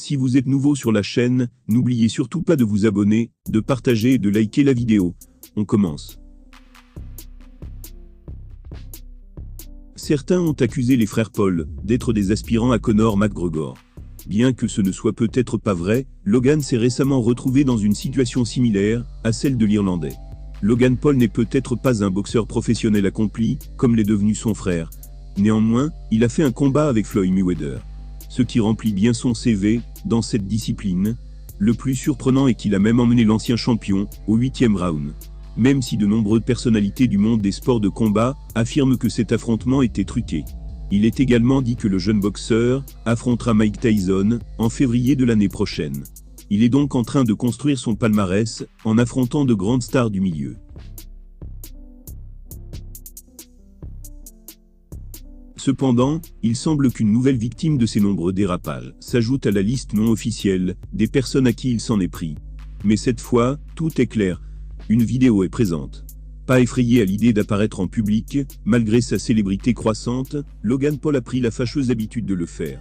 Si vous êtes nouveau sur la chaîne, n'oubliez surtout pas de vous abonner, de partager et de liker la vidéo. On commence. Certains ont accusé les frères Paul d'être des aspirants à Conor McGregor. Bien que ce ne soit peut-être pas vrai, Logan s'est récemment retrouvé dans une situation similaire à celle de l'Irlandais. Logan Paul n'est peut-être pas un boxeur professionnel accompli, comme l'est devenu son frère. Néanmoins, il a fait un combat avec Floyd Mayweather. Ce qui remplit bien son CV dans cette discipline. Le plus surprenant est qu'il a même emmené l'ancien champion au 8e round. Même si de nombreuses personnalités du monde des sports de combat affirment que cet affrontement était truqué. Il est également dit que le jeune boxeur affrontera Mike Tyson en février de l'année prochaine. Il est donc en train de construire son palmarès en affrontant de grandes stars du milieu. Cependant, il semble qu'une nouvelle victime de ces nombreux dérapages s'ajoute à la liste non officielle des personnes à qui il s'en est pris. Mais cette fois, tout est clair. Une vidéo est présente. Pas effrayé à l'idée d'apparaître en public, malgré sa célébrité croissante, Logan Paul a pris la fâcheuse habitude de le faire.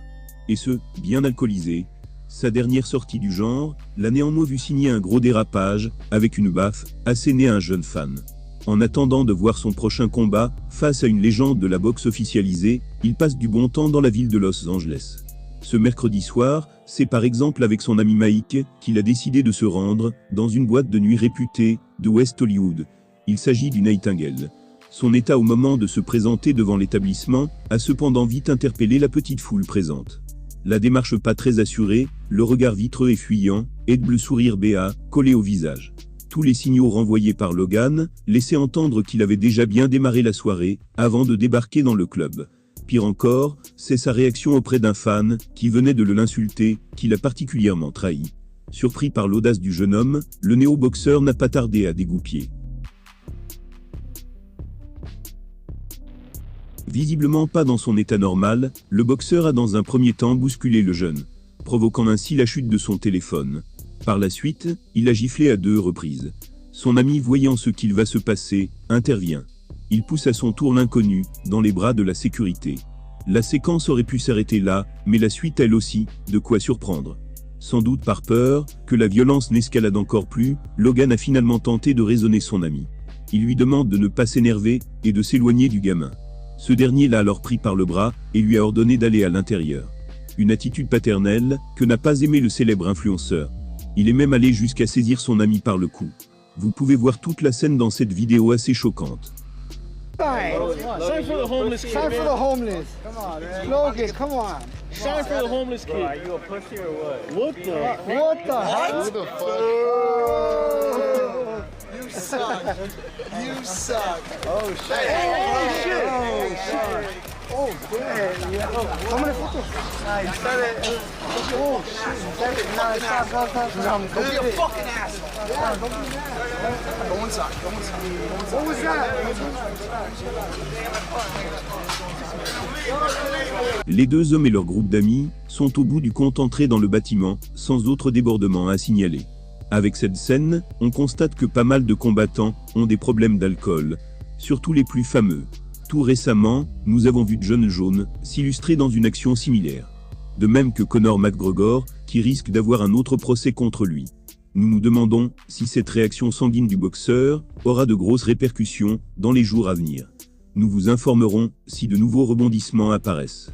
Et ce, bien alcoolisé. Sa dernière sortie du genre l'a néanmoins vu signer un gros dérapage, avec une baffe, assénée à un jeune fan. En attendant de voir son prochain combat, face à une légende de la boxe officialisée, il passe du bon temps dans la ville de Los Angeles. Ce mercredi soir, c'est par exemple avec son ami Mike qu'il a décidé de se rendre dans une boîte de nuit réputée de West Hollywood. Il s'agit du Nightingale. Son état au moment de se présenter devant l'établissement a cependant vite interpellé la petite foule présente. La démarche pas très assurée, le regard vitreux et fuyant, et le sourire béat collé au visage. Tous les signaux renvoyés par Logan laissaient entendre qu'il avait déjà bien démarré la soirée avant de débarquer dans le club. Pire encore, c'est sa réaction auprès d'un fan qui venait de l'insulter qui l'a particulièrement trahi. Surpris par l'audace du jeune homme, le néo-boxeur n'a pas tardé à dégoupiller. Visiblement pas dans son état normal, le boxeur a dans un premier temps bousculé le jeune, provoquant ainsi la chute de son téléphone. Par la suite, il a giflé à 2 reprises. Son ami, voyant ce qu'il va se passer, intervient. Il pousse à son tour l'inconnu dans les bras de la sécurité. La séquence aurait pu s'arrêter là, mais la suite elle aussi, de quoi surprendre. Sans doute par peur que la violence n'escalade encore plus, Logan a finalement tenté de raisonner son ami. Il lui demande de ne pas s'énerver et de s'éloigner du gamin. Ce dernier l'a alors pris par le bras et lui a ordonné d'aller à l'intérieur. Une attitude paternelle que n'a pas aimé le célèbre influenceur. Il est même allé jusqu'à saisir son ami par le cou. Vous pouvez voir toute la scène dans cette vidéo assez choquante. Shine for the homeless kid. Shine for the homeless. Come on, man. Logan, come on. Shine for the homeless kid. Are you a pussy or what? What the? What the? What the fuck? You suck. You suck. Oh shit. Oh shit. Oh shit. Oh damn. Yeah. Come on, photo. Nice. Oh shit. Nice. Stop. Don't be a fucking ass. Go inside. Go inside. What was that? Les 2 hommes et leur groupe d'amis sont au bout du compte entrés dans le bâtiment, sans autre débordement à signaler. Avec cette scène, on constate que pas mal de combattants ont des problèmes d'alcool, surtout les plus fameux. Tout récemment, nous avons vu Jon Jones s'illustrer dans une action similaire. De même que Conor McGregor, qui risque d'avoir un autre procès contre lui. Nous nous demandons si cette réaction sanguine du boxeur aura de grosses répercussions dans les jours à venir. Nous vous informerons si de nouveaux rebondissements apparaissent.